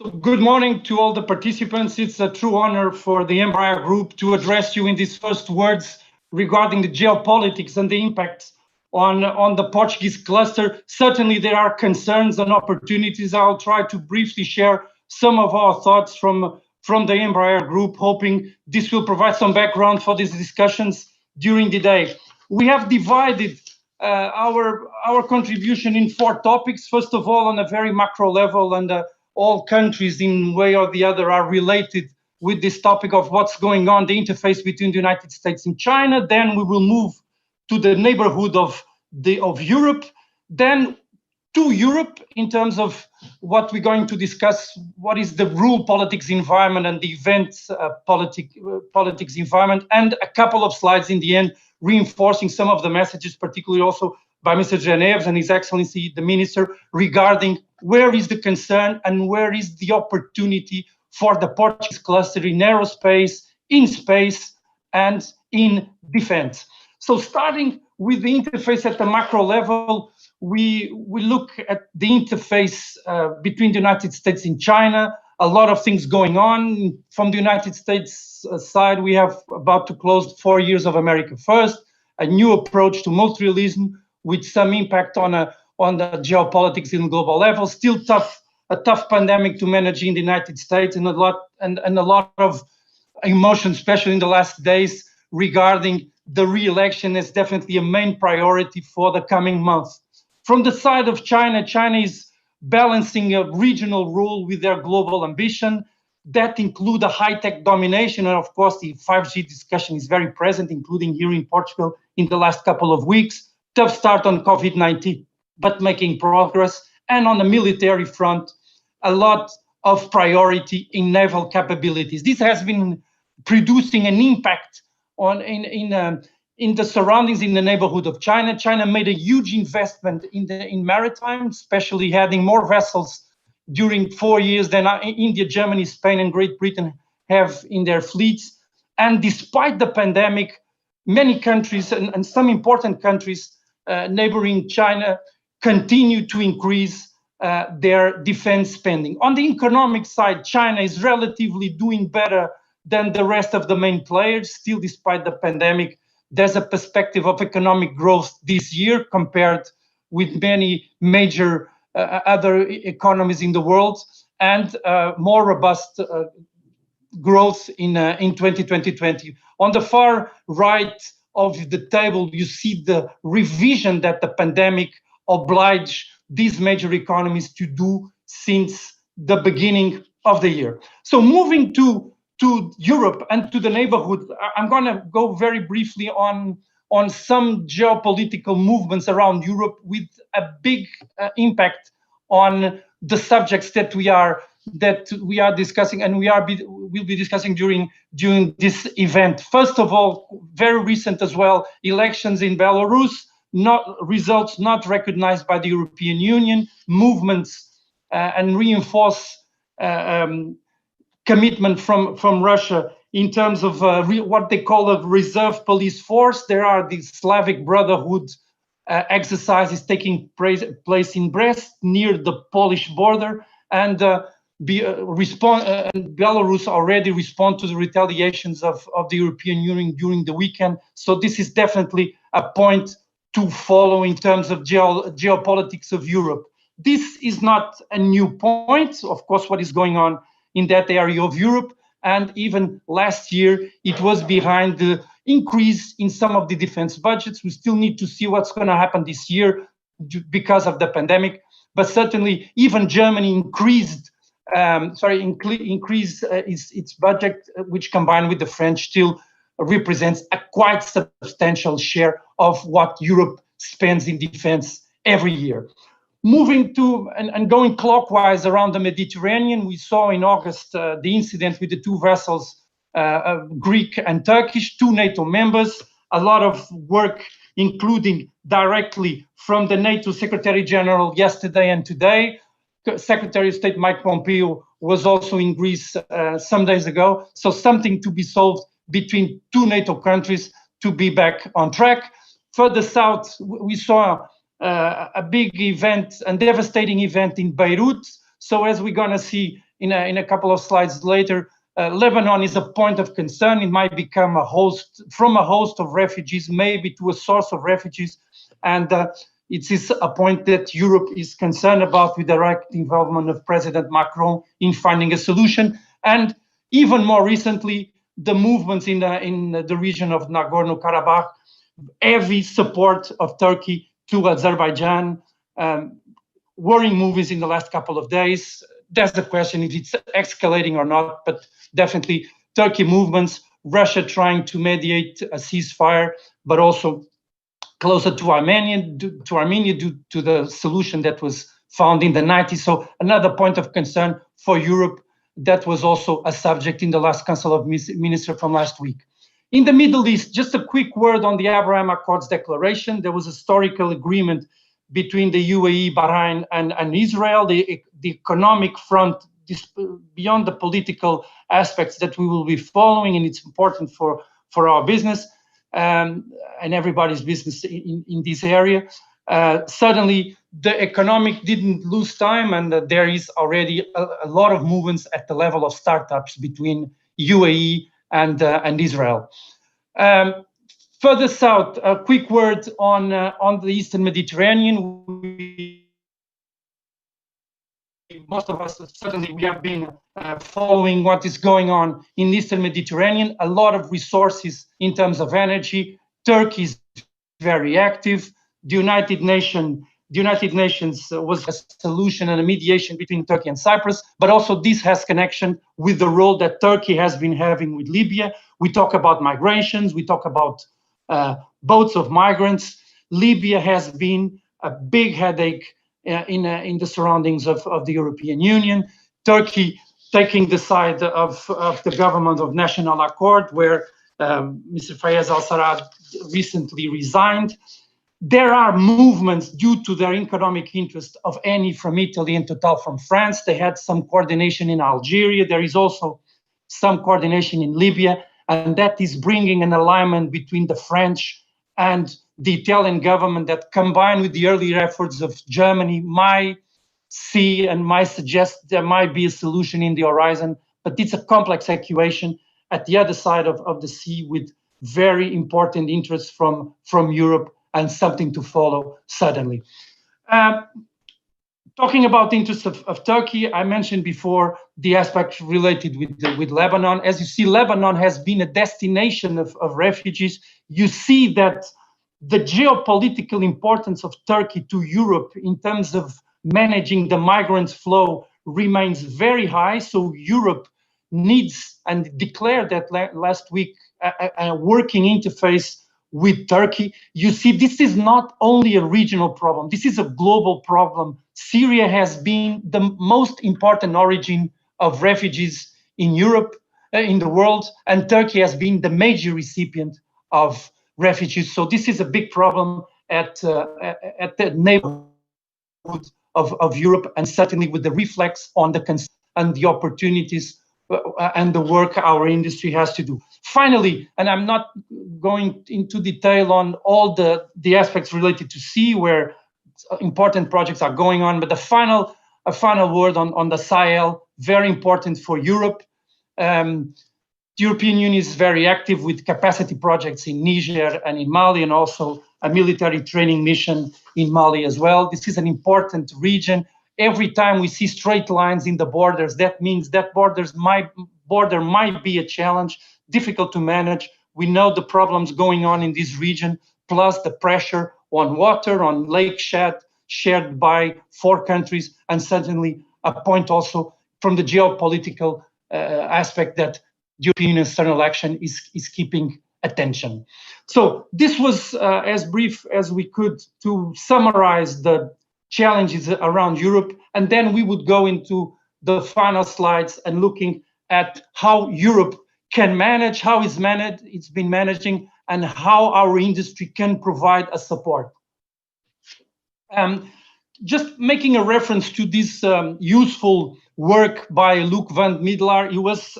So good morning to all the participants. It's a true honor for the EMBRAER Group to address you in these first words regarding the geopolitics and the impact on the Portuguese cluster. Certainly there are concerns and opportunities. I'll try to briefly share some of our thoughts from the EMBRAER Group, hoping this will provide some background for these discussions during the day. We have divided our contribution in 4 topics. First of all, on a very macro level, and all countries in way or the other are related with this topic of what's going on, the interface between the United States and China. Then we will move to the neighborhood of Europe, then to Europe in terms of what we're going to discuss, what is the rule politics environment and the events politics environment, and a couple of slides in the end reinforcing some of the messages, particularly also by Mr. Geneves and His Excellency the Minister, regarding where is the concern and where is the opportunity for the Portuguese cluster in aerospace, in space, and in defense. So starting with the interface at the macro level, we look at the interface between the United States and China. A lot of things going on. From the United States side, we have about to close 4 years of America First, a new approach to multilateralism with some impact on the geopolitics in global level. Still a tough pandemic to manage in the United States, and a lot of emotion, especially in the last days, regarding the re-election is definitely a main priority for the coming months. From the side of China, China is balancing a regional role with their global ambition. That include a high-tech domination, and of course the 5G discussion is very present, including here in Portugal in the last couple of weeks. Tough start on COVID-19, but making progress. And on the military front, a lot of priority in naval capabilities. This has been producing an impact on in the surroundings in the neighborhood of China. China made a huge investment in maritime, especially adding more vessels during 4 years than India, Germany, Spain, and Great Britain have in their fleets. And despite the pandemic, many countries and some important countries neighboring China continue to increase their defense spending. On the economic side, China is relatively doing better than the rest of the main players. Still, despite the pandemic, there's a perspective of economic growth this year compared with many major other economies in the world, and more robust growth in 2020. On the far right of the table, you see the revision that the pandemic obliged these major economies to do since the beginning of the year. So moving to Europe and to the neighborhood, I'm going to go very briefly on some geopolitical movements around Europe with a big impact on the subjects that we are discussing, and we'll be discussing during this event. First of all, very recent as well, elections in Belarus, results not recognized by the European Union, movements and reinforce commitment from Russia in terms of what they call a reserve police force. There are these Slavic Brotherhood exercises taking place in Brest near the Polish border, and Belarus already respond to the retaliations of the European Union during the weekend. So this is definitely a point to follow in terms of geopolitics of Europe. This is not a new point, of course, what is going on in that area of Europe. And even last year, it was behind the increase in some of the defense budgets. We still need to see what's going to happen this year because of the pandemic. But certainly, even Germany increased its budget, which combined with the French still represents a quite substantial share of what Europe spends in defense every year. Moving to and going clockwise around the Mediterranean, we saw in August the incident with the 2 vessels, Greek and Turkish, 2 NATO members. A lot of work, including directly from the NATO Secretary General yesterday and today. Secretary of State Mike Pompeo was also in Greece some days ago. So something to be solved between 2 NATO countries to be back on track. Further south, we saw a big event, a devastating event in Beirut. So as we're going to see in a couple of slides later, Lebanon is a point of concern. It might become a host of refugees, maybe to a source of refugees. And it is a point that Europe is concerned about, with direct involvement of President Macron in finding a solution. And even more recently, the movements in the region of Nagorno-Karabakh, heavy support of Turkey to Azerbaijan, worrying movies in the last couple of days. That's the question, if it's escalating or not, but definitely Turkey movements, Russia trying to mediate a ceasefire, but also closer to Armenia due to the solution that was found in the 90s. So another point of concern for Europe that was also a subject in the last Council of Ministers from last week. In the Middle East, just a quick word on the Abraham Accords declaration. There was a historical agreement between the UAE, Bahrain, and Israel. The economic front, beyond the political aspects that we will be following, and it's important for our business and everybody's business in this area. Suddenly, the economic didn't lose time, and there is already a lot of movements at the level of startups between UAE and Israel. Further south, a quick word on the Eastern Mediterranean. Most of us, certainly, we have been following what is going on in the Eastern Mediterranean. A lot of resources in terms of energy. Turkey is very active. The United Nations was a solution and a mediation between Turkey and Cyprus, but also this has connection with the role that Turkey has been having with Libya. We talk about migrations, we talk about boats of migrants. Libya has been a big headache in the surroundings of the European Union. Turkey taking the side of the government of national accord, where Mr. Fayez al-Sarraj recently resigned. There are movements due to their economic interest of Eni from Italy and Total from France. They had some coordination in Algeria. There is also some coordination in Libya, and that is bringing an alignment between the French and the Italian government that, combined with the earlier efforts of Germany, might see and might suggest there might be a solution in the horizon. But it's a complex equation at the other side of the sea, with very important interests from Europe, and something to follow suddenly. Talking about the interests of Turkey, I mentioned before the aspect related with Lebanon. As you see, Lebanon has been a destination of refugees. You see that the geopolitical importance of Turkey to Europe in terms of managing the migrants flow remains very high. So Europe needs, and declared that last week, a working interface with Turkey. You see, this is not only a regional problem, this is a global problem. Syria has been the most important origin of refugees in Europe, in the world, and Turkey has been the major recipient of refugees. So this is a big problem at the neighborhood of Europe, and certainly with the reflex on the opportunities and the work our industry has to do. Finally, and I'm not going into detail on all the aspects related to sea, where important projects are going on, but a final word on the Sahel, very important for Europe. The European Union is very active with capacity projects in Niger and in Mali, and also a military training mission in Mali as well. This is an important region. Every time we see straight lines in the borders, that means that border might be a challenge, difficult to manage. We know the problems going on in this region, plus the pressure on water, on lake shared by 4 countries, and certainly a point also from the geopolitical aspect that European external action is keeping attention. So this was as brief as we could to summarize the challenges around Europe, and then we would go into the final slides and looking at how Europe can manage, how it's been managing, and how our industry can provide a support. Just making a reference to this useful work by Luc van Middelaar. He was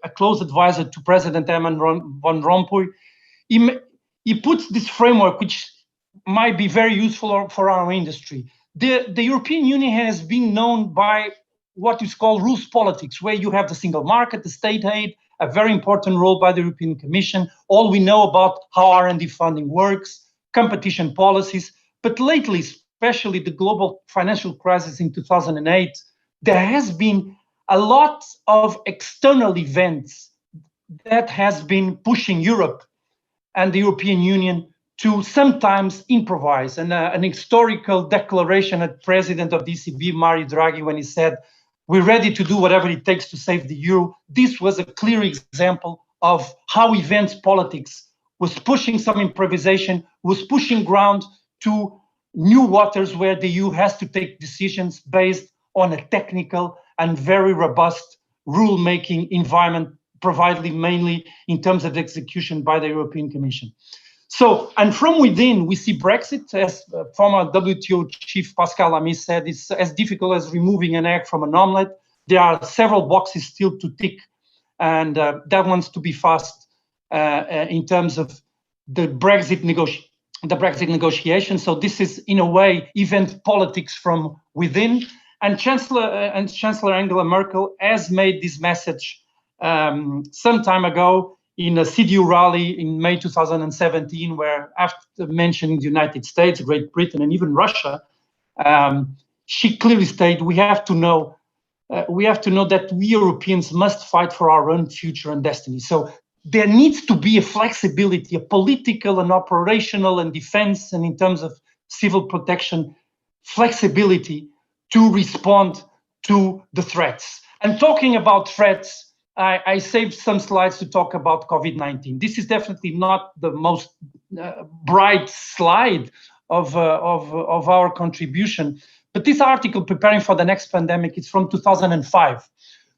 a close advisor to President Herman van Rompuy. He puts this framework, which might be very useful for our industry. The European Union has been known by what is called rules politics, where you have the single market, the state aid, a very important role by the European Commission. All we know about how R&D funding works, competition policies. But lately, especially the global financial crisis in 2008, there has been a lot of external events that has been pushing Europe and the European Union to sometimes improvise. And an historical declaration at President of the ECB, Mario Draghi, when he said, "We're ready to do whatever it takes to save the euro." This was a clear example of how events politics was pushing some improvisation, was pushing ground to new waters where the EU has to take decisions based on a technical and very robust rule-making environment, provided mainly in terms of execution by the European Commission. So, and from within, we see Brexit, as former WTO chief Pascal Lamy said, it's as difficult as removing an egg from an omelette. There are several boxes still to tick, and that one's to be fast in terms of the Brexit negotiation. So this is, in a way, event politics from within. And Chancellor Angela Merkel has made this message some time ago in a CDU rally in May 2017, where after mentioning the United States, Great Britain, and even Russia, she clearly stated, we have to know that we Europeans must fight for our own future and destiny. So there needs to be a flexibility, a political and operational and defense, and in terms of civil protection, flexibility to respond to the threats. And talking about threats, I saved some slides to talk about COVID-19. This is definitely not the most bright slide of our contribution, but this article, Preparing for the Next Pandemic, is from 2005.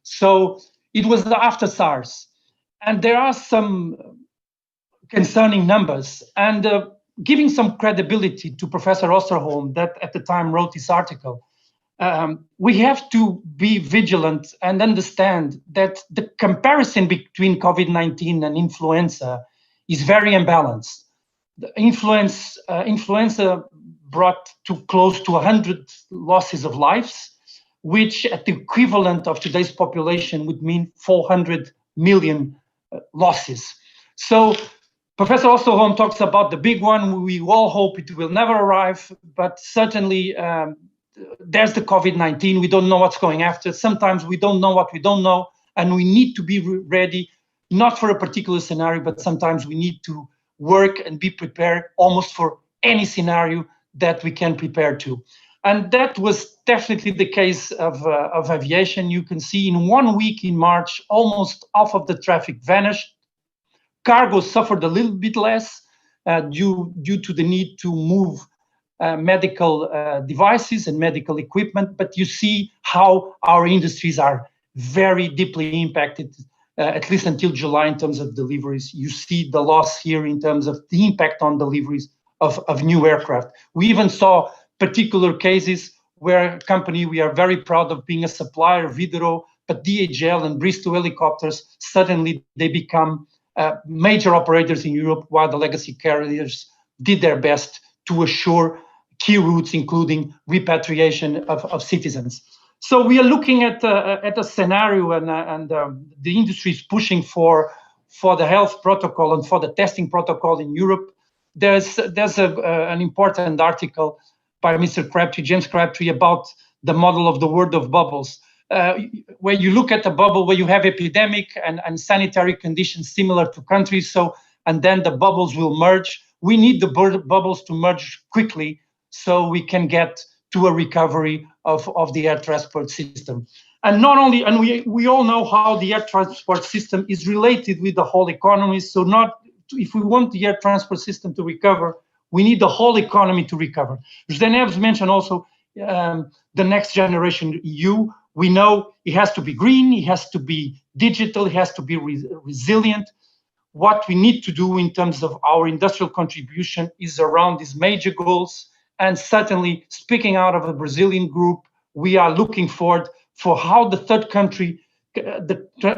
So it was after SARS. And there are some concerning numbers. And giving some credibility to Professor Osterholm, that at the time wrote this article, we have to be vigilant and understand that the comparison between COVID-19 and influenza is very imbalanced. The influenza brought to close to 100 losses of lives, which at the equivalent of today's population would mean 400 million losses. So Professor Osterholm talks about the big one. We all hope it will never arrive, but certainly there's the COVID-19. We don't know what's going after. Sometimes we don't know what we don't know, and we need to be ready, not for a particular scenario, but sometimes we need to work and be prepared almost for any scenario that we can prepare to. And that was definitely the case of aviation. You can see in 1 week in March, almost half of the traffic vanished. Cargo suffered a little bit less due to the need to move medical devices and medical equipment, but you see how our industries are very deeply impacted, at least until July in terms of deliveries. You see the loss here in terms of the impact on deliveries of new aircraft. We even saw particular cases where a company we are very proud of being a supplier, Widerøe, but DHL and Bristol Helicopters, suddenly they become major operators in Europe, while the legacy carriers did their best to assure key routes, including repatriation of citizens. So we are looking at a scenario, and the industry is pushing for the health protocol and for the testing protocol in Europe. There's an important article by Mr. Crabtree, James Crabtree, about the model of the world of bubbles, where you look at a bubble where you have epidemic and sanitary conditions similar to countries. So, and then the bubbles will merge. We need the bubbles to merge quickly so we can get to a recovery of the air transport system. And not only, and we all know how the air transport system is related with the whole economy. So if we want the air transport system to recover, we need the whole economy to recover. José Neves mentioned also the next generation EU. We know it has to be green, it has to be digital, it has to be resilient. What we need to do in terms of our industrial contribution is around these major goals. And certainly, speaking out of a Brazilian group, we are looking forward for how the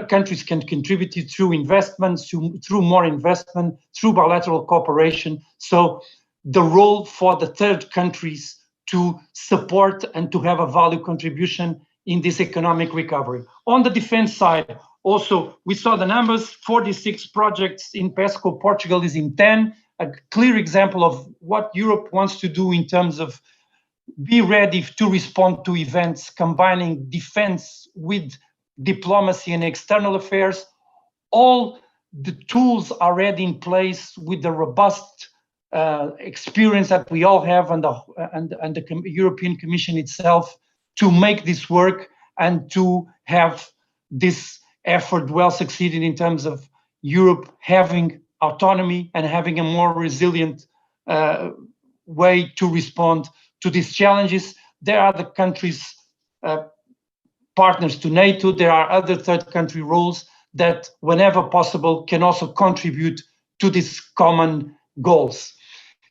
countries can contribute through investments, through more investment, through bilateral cooperation. So the role for the third countries to support and to have a value contribution in this economic recovery. On the defense side, also, we saw the numbers, 46 projects in PESCO, Portugal is in 10, a clear example of what Europe wants to do in terms of be ready to respond to events, combining defense with diplomacy and external affairs. All the tools are already in place with the robust experience that we all have and the European Commission itself to make this work and to have this effort well succeeded in terms of Europe having autonomy and having a more resilient way to respond to these challenges. There are the countries partners to NATO. There are other third country roles that, whenever possible, can also contribute to these common goals.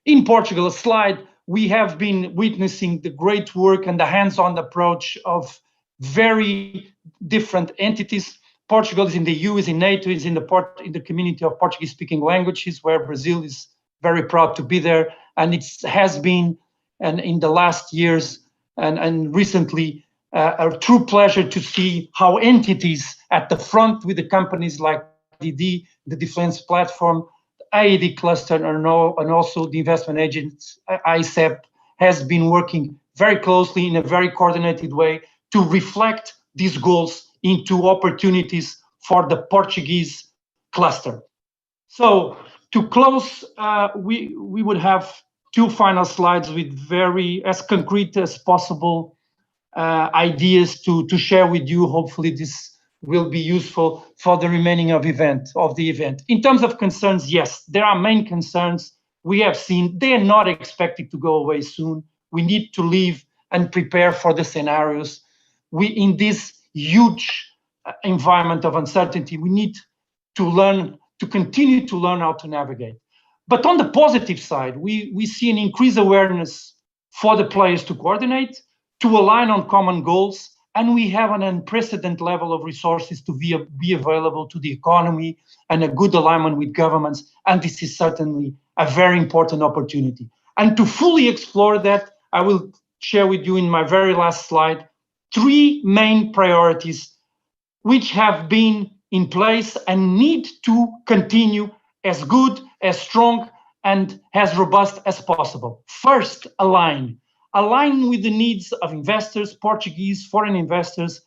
In Portugal, a slide, we have been witnessing the great work and the hands-on approach of very different entities. Portugal is in the EU, is in NATO, is in the community of Portuguese-speaking languages, where Brazil is very proud to be there. And it has been, and in the last years and recently, a true pleasure to see how entities at the front with the companies like AED, the defense platform, the AED cluster, and also the investment agents, ICEP, has been working very closely in a very coordinated way to reflect these goals into opportunities for the Portuguese cluster. So to close, we would have two final slides with very as concrete as possible ideas to share with you. Hopefully this will be useful for the remaining of the event. In terms of concerns, yes, there are main concerns we have seen. They are not expected to go away soon. We need to live and prepare for the scenarios. In this huge environment of uncertainty, we need to continue to learn how to navigate. But on the positive side, we see an increased awareness for the players to coordinate, to align on common goals, and we have an unprecedented level of resources to be available to the economy and a good alignment with governments, and this is certainly a very important opportunity. And to fully explore that, I will share with you in my very last slide 3 main priorities which have been in place and need to continue as good, as strong, and as robust as possible. First, align with the needs of investors, Portuguese, foreign investors,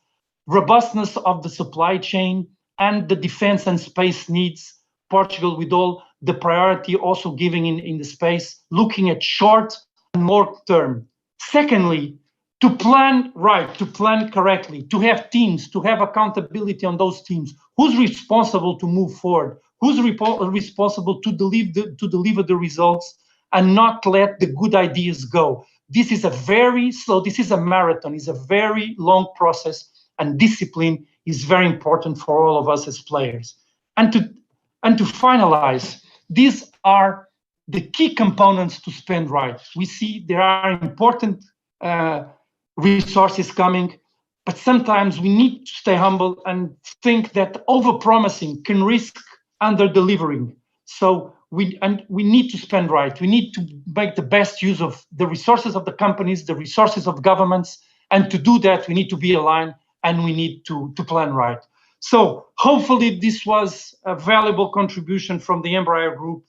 robustness of the supply chain, and the defense and space needs. Portugal, with all the priority also giving in the space, looking at short and long term. Secondly, to plan right, to plan correctly, to have teams, to have accountability on those teams. Who's responsible to move forward? Who's responsible to deliver the results and not let the good ideas go? This is a very slow, this is a marathon, it's a very long process, and discipline is very important for all of us as players. And to finalize, these are the key components to spend right. We see there are important resources coming, but sometimes we need to stay humble and think that over-promising can risk under-delivering. So we need to spend right. We need to make the best use of the resources of the companies, the resources of governments, and to do that, we need to be aligned and we need to plan right. So hopefully this was a valuable contribution from the EMBRAER Group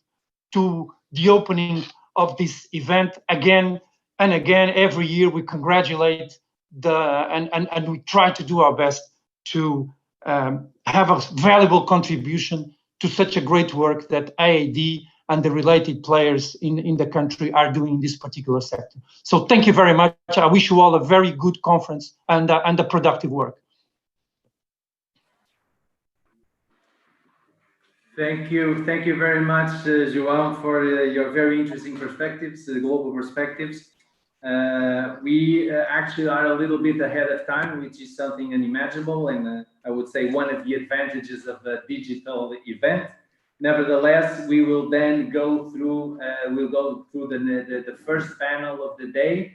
to the opening of this event. Again and again, every year we congratulate and we try to do our best to have a valuable contribution to such a great work that AED and the related players in the country are doing in this particular sector. So thank you very much. I wish you all a very good conference and a productive work. Thank you very much, João, for your very interesting perspectives, the global perspectives. We actually are a little bit ahead of time, which is something unimaginable, and I would say one of the advantages of a digital event. Nevertheless, we will then go through the first panel of the day,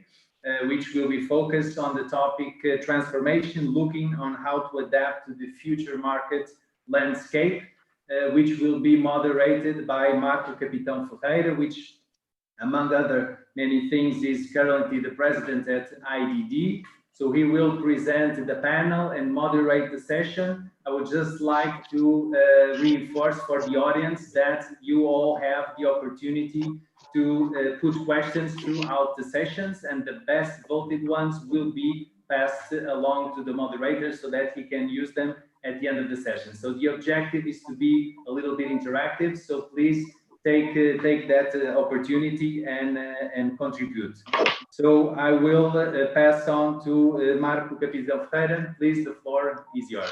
which will be focused on the topic transformation, looking on how to adapt to the future market landscape, which will be moderated by Marco Capitão Ferreira, which, among other many things, is currently the president at IDD, So he will present the panel and moderate the session. I would just like to reinforce for the audience that you all have the opportunity to put questions throughout the sessions, and the best voted ones will be passed along to the moderator so that he can use them at the end of the session. So the objective is to be a little bit interactive. So please take that opportunity and contribute. So I will pass on to Marco Capitão Ferreira. Please, the floor is yours.